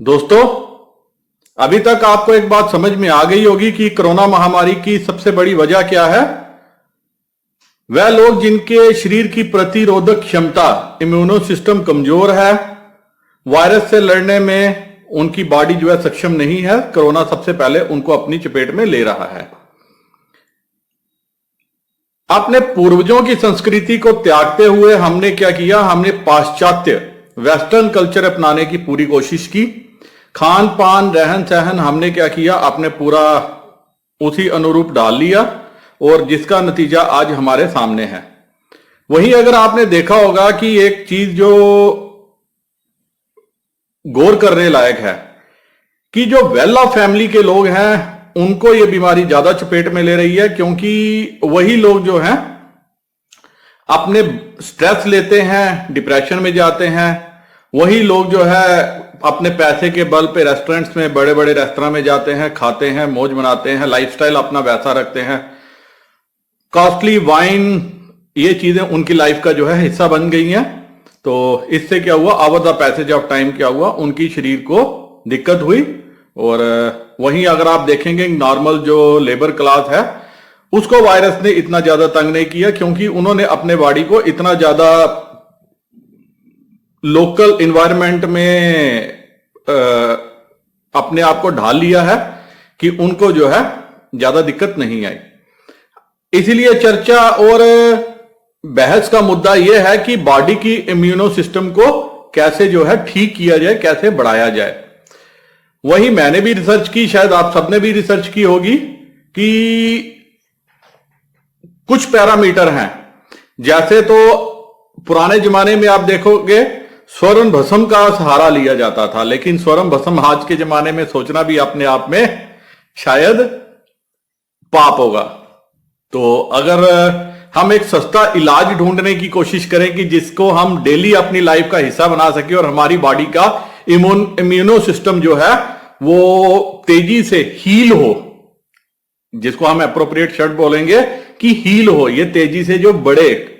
दोस्तों, अभी तक आपको एक बात समझ में आ गई होगी कि कोरोना महामारी की सबसे बड़ी वजह क्या है। वह लोग जिनके शरीर की प्रतिरोधक क्षमता, इम्यूनो सिस्टम कमजोर है, वायरस से लड़ने में उनकी बॉडी जो है सक्षम नहीं है, कोरोना सबसे पहले उनको अपनी चपेट में ले रहा है। अपने पूर्वजों की संस्कृति को त्यागते हुए हमने क्या किया, हमने पाश्चात्य वेस्टर्न कल्चर अपनाने की पूरी कोशिश की। खान पान, रहन सहन हमने क्या किया, अपने पूरा उसी अनुरूप डाल लिया और जिसका नतीजा आज हमारे सामने है। वहीं अगर आपने देखा होगा कि एक चीज जो गौर करने लायक है कि जो वेल ऑफ फैमिली के लोग हैं उनको ये बीमारी ज्यादा चपेट में ले रही है, क्योंकि वही लोग जो हैं अपने स्ट्रेस लेते हैं, डिप्रेशन में जाते हैं। वही लोग जो है अपने पैसे के बल पे रेस्टोरेंट्स में, बड़े बड़े रेस्टोरेंट में जाते हैं, खाते हैं, मौज मनाते हैं, लाइफस्टाइल अपना वैसा रखते हैं। कॉस्टली वाइन, ये चीजें उनकी लाइफ का जो है हिस्सा बन गई हैं। तो इससे क्या हुआ, over the passage of time क्या हुआ, उनकी शरीर को दिक्कत हुई। और वहीं अगर आप देखेंगे नॉर्मल जो लेबर क्लास है उसको वायरस ने इतना ज्यादा तंग नहीं किया, क्योंकि उन्होंने अपने बॉडी को इतना ज्यादा लोकल एनवायरनमेंट में अपने आप को ढाल लिया है कि उनको जो है ज्यादा दिक्कत नहीं आई। इसीलिए चर्चा और बहस का मुद्दा यह है कि बॉडी की इम्यूनो सिस्टम को कैसे जो है ठीक किया जाए, कैसे बढ़ाया जाए। वही मैंने भी रिसर्च की, शायद आप सबने भी रिसर्च की होगी कि कुछ पैरामीटर हैं। जैसे तो पुराने जमाने में आप देखोगे स्वर्ण भस्म का सहारा लिया जाता था, लेकिन स्वर्ण भस्म आज के जमाने में सोचना भी अपने आप में शायद पाप होगा। तो अगर हम एक सस्ता इलाज ढूंढने की कोशिश करें कि जिसको हम डेली अपनी लाइफ का हिस्सा बना सके और हमारी बॉडी का इम्यूनो सिस्टम जो है वो तेजी से हील हो, जिसको हम एप्रोप्रिएट शब्द बोलेंगे कि हील हो, ये तेजी से जो बढ़े,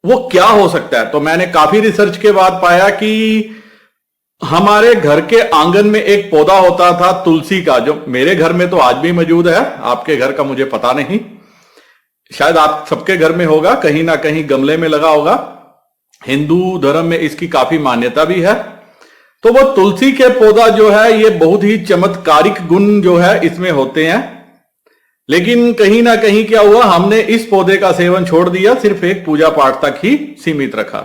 वो क्या हो सकता है। तो मैंने काफी रिसर्च के बाद पाया कि हमारे घर के आंगन में एक पौधा होता था तुलसी का, जो मेरे घर में तो आज भी मौजूद है, आपके घर का मुझे पता नहीं, शायद आप सबके घर में होगा, कहीं ना कहीं गमले में लगा होगा। हिंदू धर्म में इसकी काफी मान्यता भी है। तो वो तुलसी के पौधा जो है ये बहुत ही चमत्कारिक गुण जो है इसमें होते हैं। लेकिन कहीं ना कहीं क्या हुआ, हमने इस पौधे का सेवन छोड़ दिया, सिर्फ एक पूजा पाठ तक ही सीमित रखा।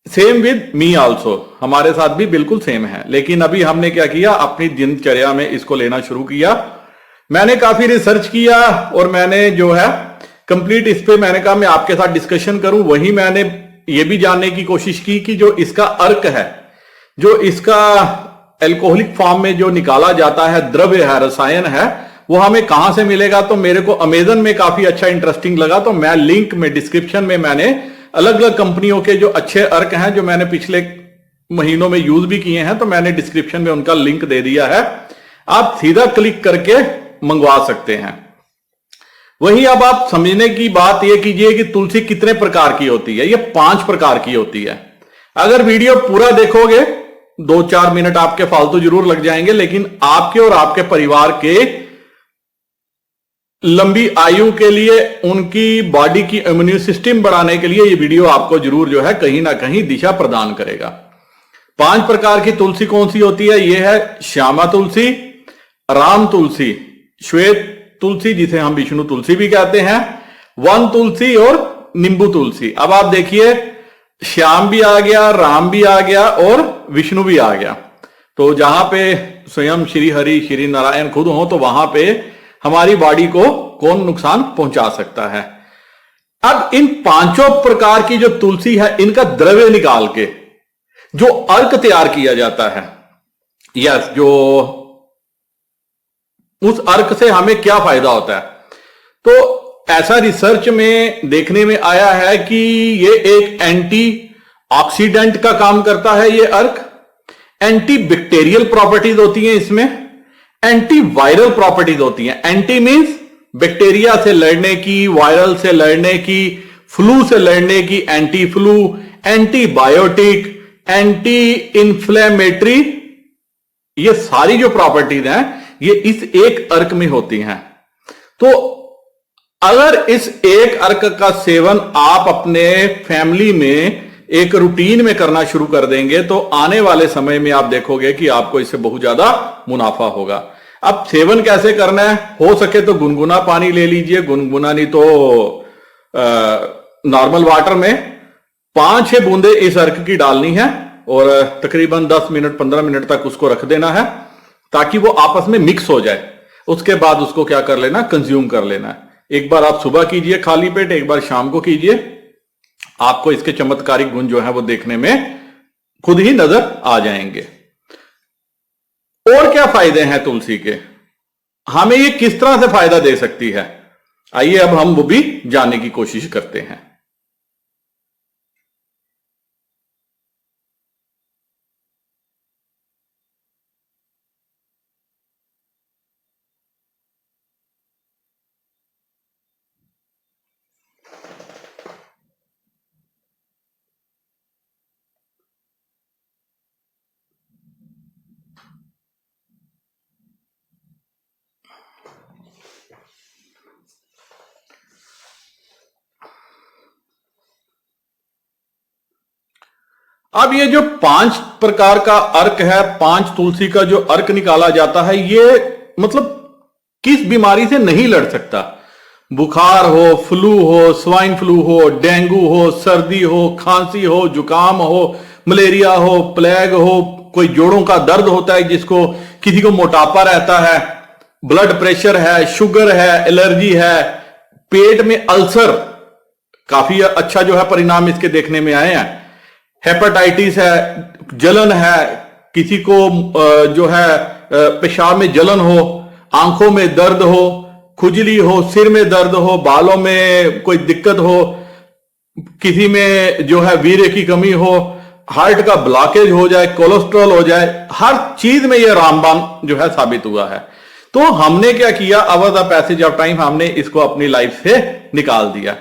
सेम विद मी आल्सो, हमारे साथ भी बिल्कुल सेम है। लेकिन अभी हमने क्या किया, अपनी दिनचर्या में इसको लेना शुरू किया। मैंने काफी रिसर्च किया और मैंने जो है कंप्लीट इस पे मैंने कहा मैं आपके साथ डिस्कशन करूं। वही मैंने ये भी जानने की कोशिश की कि जो इसका अर्क है, जो इसका एल्कोहलिक फॉर्म में जो निकाला जाता है, द्रव्य है, रसायन है, वो हमें कहां से मिलेगा। तो मेरे को अमेजन में काफी अच्छा इंटरेस्टिंग लगा, तो मैं लिंक में डिस्क्रिप्शन में मैंने अलग अलग कंपनियों के जो अच्छे अर्क हैं जो मैंने पिछले महीनों में यूज भी किए हैं, तो मैंने डिस्क्रिप्शन में उनका लिंक दे दिया है, आप सीधा क्लिक करके मंगवा सकते हैं। वहीं अब आप समझने की बात यह कीजिए कि तुलसी कितने प्रकार की होती है। ये 5 प्रकार की होती है। अगर वीडियो पूरा देखोगे 2-4 मिनट आपके फालतू जरूर लग जाएंगे, लेकिन आपके और आपके परिवार के लंबी आयु के लिए, उनकी बॉडी की इम्यून सिस्टम बढ़ाने के लिए ये वीडियो आपको जरूर जो है कहीं ना कहीं दिशा प्रदान करेगा। 5 प्रकार की तुलसी कौन सी होती है, ये है श्यामा तुलसी, राम तुलसी, श्वेत तुलसी जिसे हम विष्णु तुलसी भी कहते हैं, वन तुलसी और नींबू तुलसी। अब आप देखिए, श्याम भी आ गया, राम भी आ गया और विष्णु भी आ गया। तो जहां पे स्वयं श्री हरि श्री नारायण खुद हो, तो वहां पे हमारी बॉडी को कौन नुकसान पहुंचा सकता है। अब इन 5 प्रकार की जो तुलसी है, इनका द्रव्य निकाल के जो अर्क तैयार किया जाता है, यस, जो उस अर्क से हमें क्या फायदा होता है, तो ऐसा रिसर्च में देखने में आया है कि ये एक एंटी ऑक्सीडेंट का काम करता है। ये अर्क एंटी बैक्टीरियल प्रॉपर्टीज होती हैं इसमें, एंटी वायरल प्रॉपर्टीज होती हैं। एंटी मींस बैक्टीरिया से लड़ने की, वायरल से लड़ने की, फ्लू से लड़ने की, anti flu, antibiotic, anti inflammatory ये सारी जो प्रॉपर्टीज हैं ये इस एक अर्क में होती हैं। तो अगर इस एक अर्क का सेवन आप अपने फैमिली में एक रूटीन में करना शुरू कर देंगे तो आने वाले समय में आप देखोगे कि आपको इससे बहुत ज्यादा मुनाफा होगा। अब सेवन कैसे करना है? हो सके तो गुनगुना पानी ले लीजिए, गुनगुना नहीं तो नॉर्मल वाटर में 5-6 बूंदे इस अर्क की डालनी है और तकरीबन 10 मिनट 15 मिनट तक उसको रख देना है ताकि वो आपस में मिक्स हो जाए। उसके बाद उसको क्या कर लेना, कंज्यूम कर लेना है। एक बार आप सुबह कीजिए खाली पेट, एक बार शाम को कीजिए, आपको इसके चमत्कारिक गुण जो है वो देखने में खुद ही नजर आ जाएंगे। और क्या फायदे हैं तुलसी के, हमें ये किस तरह से फायदा दे सकती है, आइए अब हम वो भी जानने की कोशिश करते हैं। अब ये जो 5 प्रकार का अर्क है, 5 तुलसी का जो अर्क निकाला जाता है, ये मतलब किस बीमारी से नहीं लड़ सकता। बुखार हो, फ्लू हो, स्वाइन फ्लू हो, डेंगू हो, सर्दी हो, खांसी हो, जुकाम हो, मलेरिया हो, प्लेग हो, कोई जोड़ों का दर्द होता है जिसको, किसी को मोटापा रहता है, ब्लड प्रेशर है, शुगर है, एलर्जी है, पेट में अल्सर, काफी अच्छा जो है परिणाम इसके देखने में आए हैं, हेपेटाइटिस है, जलन है, किसी को जो है पेशाब में जलन हो, आंखों में दर्द हो, खुजली हो, सिर में दर्द हो, बालों में कोई दिक्कत हो, किसी में जो है वीर्य की कमी हो, हार्ट का ब्लॉकेज हो जाए, कोलेस्ट्रॉल हो जाए, हर चीज में यह रामबाण जो है साबित हुआ है। तो हमने क्या किया, over the passage of time हमने इसको अपनी लाइफ से निकाल दिया।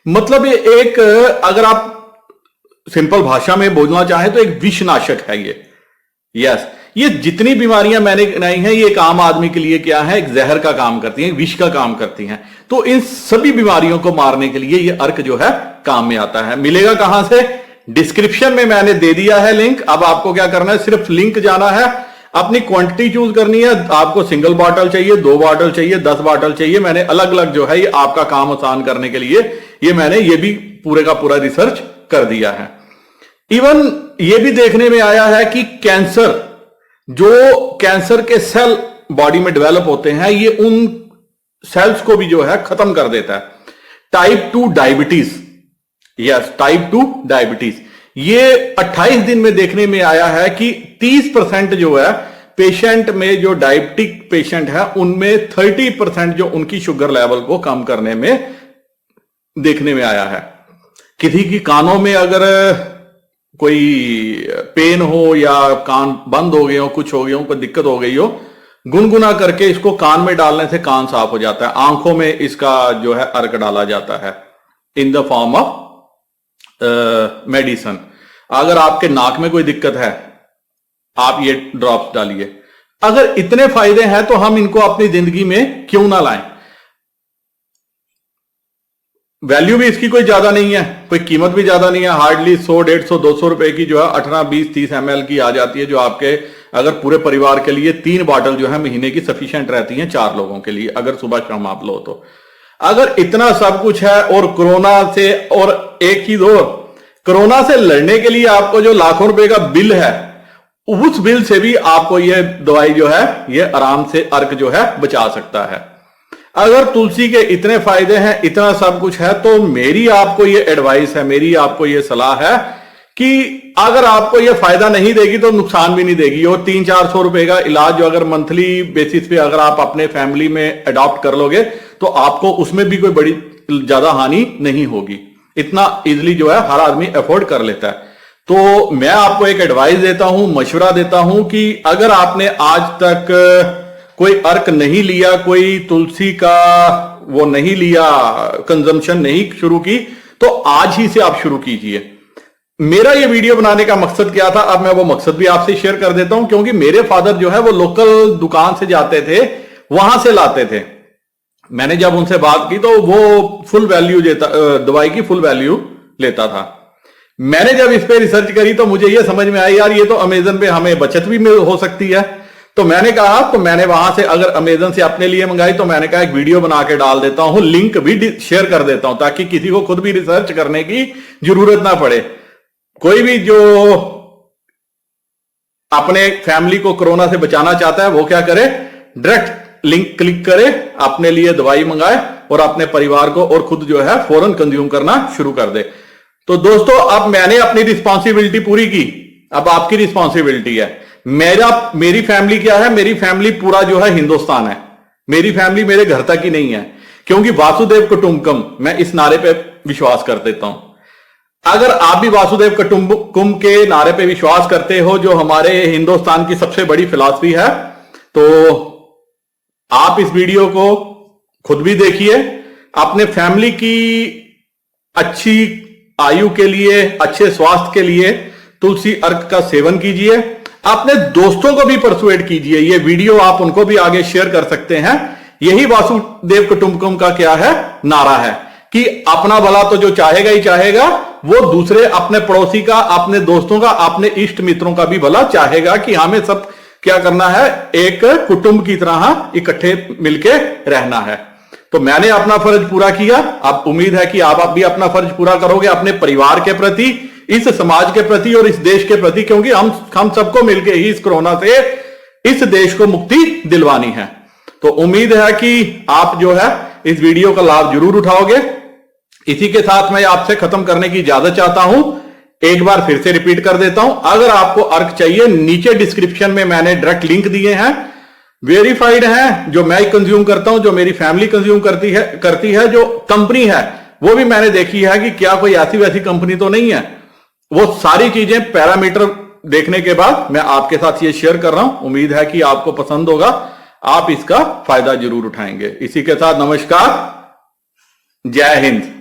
मतलब ये एक, अगर आप सिंपल भाषा में बोलना चाहें तो एक विषनाशक है ये। यस, ये जितनी बीमारियां मैंने गिनाई हैं ये एक आम आदमी के लिए क्या है, एक जहर का काम करती हैं, विष का काम करती हैं। तो इन सभी बीमारियों को मारने के लिए ये अर्क जो है काम में आता है। मिलेगा कहां से? डिस्क्रिप्शन में मैंने दे दिया है लिंक। अब आपको क्या करना है, सिर्फ लिंक जाना है, अपनी क्वांटिटी चूज करनी है। आपको सिंगल बॉटल चाहिए, 2 बॉटल चाहिए, 10 बॉटल चाहिए, मैंने अलग अलग जो है ये आपका काम आसान करने के लिए ये मैंने ये भी पूरे का पूरा रिसर्च कर दिया है। इवन ये भी देखने में आया है कि कैंसर, जो कैंसर के सेल बॉडी में डेवलप होते हैं, ये उन सेल्स को भी जो है खत्म कर देता है। Type 2 diabetes, yes type 2 diabetes, ये 28 दिन में देखने में आया है कि 30% जो है पेशेंट में, जो डायबिटिक पेशेंट है उनमें 30% जो उनकी शुगर लेवल को कम करने में देखने में आया है। किसी की कानों में अगर कोई पेन हो या कान बंद हो गए हो, कुछ हो गया हो, कोई दिक्कत हो गई हो, गुनगुना करके इसको कान में डालने से कान साफ हो जाता है। आंखों में इसका जो है अर्क डाला जाता है in the form of medicine. अगर आपके नाक में कोई दिक्कत है, आप ये ड्रॉप्स डालिए। अगर इतने फायदे हैं तो हम इनको अपनी जिंदगी में क्यों ना लाएं। वैल्यू भी इसकी कोई ज्यादा नहीं है, कोई कीमत भी ज्यादा नहीं है, हार्डली 100, 150, 200 रुपए की जो है 18, 20, 30 ml की आ जाती है, जो आपके अगर पूरे परिवार के लिए 3 बॉटल जो है महीने की सफिशिएंट रहती हैं 4 लोगों के लिए, अगर सुबह शाम आप लो तो। अगर इतना सब कुछ है और कोरोना से, और एक चीज और, कोरोना से लड़ने के लिए आपको जो लाखों रुपए का बिल है, उस बिल से भी आपको यह दवाई जो है ये आराम से अर्क जो है बचा सकता है। अगर तुलसी के इतने फायदे हैं, इतना सब कुछ है, तो मेरी आपको ये एडवाइस है, मेरी आपको ये सलाह है कि अगर आपको ये फायदा नहीं देगी तो नुकसान भी नहीं देगी। और 300-400 रुपए का इलाज जो अगर मंथली बेसिस पे अगर आप अपने फैमिली में अडॉप्ट कर लोगे तो आपको उसमें भी कोई बड़ी ज्यादा हानि नहीं होगी। इतना इजिली जो है हर आदमी अफोर्ड कर लेता है। तो मैं आपको एक एडवाइस देता हूं, मशवरा देता हूं कि अगर आपने आज तक कोई अर्क नहीं लिया, कोई तुलसी का वो नहीं लिया, कंजम्पशन नहीं शुरू की, तो आज ही से आप शुरू कीजिए। मेरा ये वीडियो बनाने का मकसद क्या था, अब मैं वो मकसद भी आपसे शेयर कर देता हूं। क्योंकि मेरे फादर जो है वो लोकल दुकान से जाते थे, वहां से लाते थे। मैंने जब उनसे बात की तो वो फुल वैल्यू देता, दवाई की फुल वैल्यू लेता था। मैंने जब इस पे रिसर्च करी तो मुझे ये समझ में आई, यार ये तो अमेजन पे हमें बचत भी हो सकती है। तो मैंने कहा, तो मैंने वहां से अगर अमेजन से अपने लिए मंगाई तो मैंने कहा एक वीडियो बना के डाल देता हूं, लिंक भी शेयर कर देता हूं, ताकि किसी को खुद भी रिसर्च करने की जरूरत ना पड़े। कोई भी जो अपने फैमिली को कोरोना से बचाना चाहता है वो क्या करे, डायरेक्ट लिंक क्लिक करे, अपने लिए दवाई मंगाए और अपने परिवार को और खुद जो है फौरन कंज्यूम करना शुरू कर दे। तो दोस्तों, अब मैंने अपनी रिस्पॉन्सिबिलिटी पूरी की, अब आपकी रिस्पॉन्सिबिलिटी है। मेरी फैमिली क्या है, मेरी फैमिली पूरा जो है हिंदुस्तान है। मेरी फैमिली मेरे घर तक ही नहीं है, क्योंकि वासुदेव कुटुंबकम, मैं इस नारे पे विश्वास कर देता हूं। अगर आप भी वासुदेव कुटुंबकम के नारे पे विश्वास करते हो, जो हमारे हिंदुस्तान की सबसे बड़ी फिलॉसफी है, तो आप इस वीडियो को खुद भी देखिए, अपने फैमिली की अच्छी आयु के लिए, अच्छे स्वास्थ्य के लिए तुलसी अर्क का सेवन कीजिए। अपने दोस्तों को भी परसुएट कीजिए, ये वीडियो आप उनको भी आगे शेयर कर सकते हैं। यही वासुदेव कुटुंबकम का क्या है, नारा है कि अपना भला तो जो चाहेगा ही चाहेगा, वो दूसरे अपने पड़ोसी का, अपने दोस्तों का, अपने इष्ट मित्रों का भी भला चाहेगा। कि हमें सब क्या करना है, एक कुटुंब की तरह इकट्ठे मिलके रहना है। तो मैंने अपना फर्ज पूरा किया, अब उम्मीद है कि आप भी अपना फर्ज पूरा करोगे अपने परिवार के प्रति, इस समाज के प्रति और इस देश के प्रति, क्योंकि हम सबको मिलकर ही इस कोरोना से इस देश को मुक्ति दिलवानी है। तो उम्मीद है कि आप जो है इस वीडियो का लाभ जरूर उठाओगे। इसी के साथ मैं आपसे खत्म करने की इजाजत चाहता हूं। एक बार फिर से रिपीट कर देता हूं, अगर आपको अर्क चाहिए, नीचे डिस्क्रिप्शन में मैंने डायरेक्ट लिंक दिए हैं, वेरीफाइड हैं, जो मैं कंज्यूम करता हूं, जो मेरी फैमिली कंज्यूम करती है, जो कंपनी है वो भी मैंने देखी है कि क्या कोई ऐसी वैसी कंपनी तो नहीं है। वो सारी चीजें पैरामीटर देखने के बाद मैं आपके साथ ये शेयर कर रहा हूं। उम्मीद है कि आपको पसंद होगा, आप इसका फायदा जरूर उठाएंगे। इसी के साथ नमस्कार, जय हिंद।